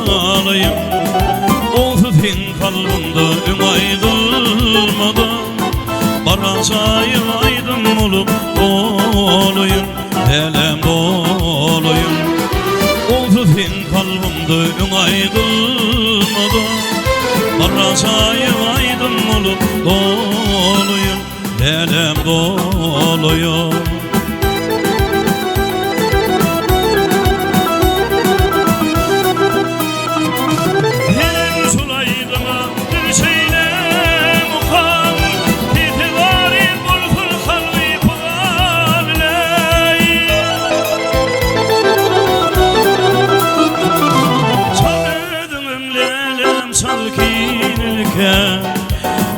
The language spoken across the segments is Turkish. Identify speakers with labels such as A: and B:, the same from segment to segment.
A: alayım. Ofifin kalbimde ümay kılmadı. Baracayım aydın olup olayım, elem olayım. Ofifin kalbimde ümay kılmadı. Baracayım aydın olup olayım, elem olayım.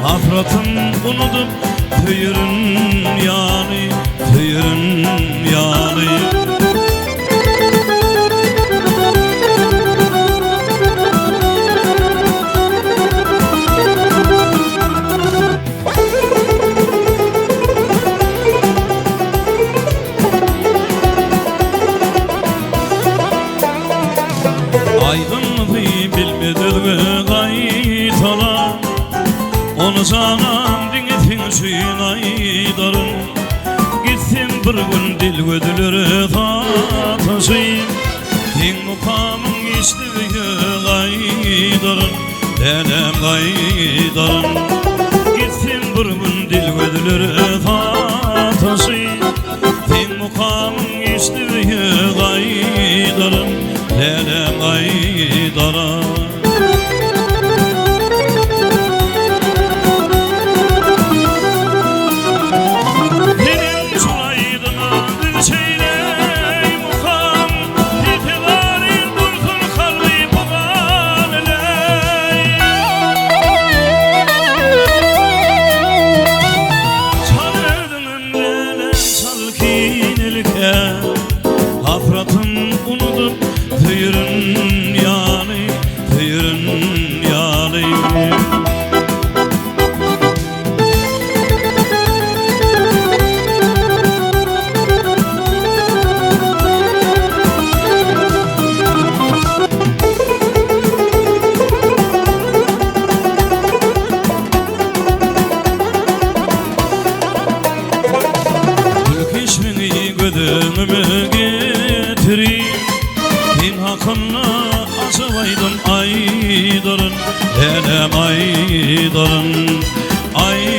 A: Afratım unutup tüyürün yani, tüyürün yani. Aydınlığı bilmediğimi kayıtalar, onu canan dinletin suyun aydarın. Gitsin bir gün dil gödülür tatasıyım. Din mukamın geçtiği kaydarın, benim kaydarın. Gitsin bir gün dil gödülür tatasıyım. Din mukamın geçtiği kaydarın, benim kaydarın. Afratım unutup tüyürün yani, tüyürün yani. Türk ismini gödümümü getireyim. Din hakkında acıvaydım aydarın, elem aydarın, ay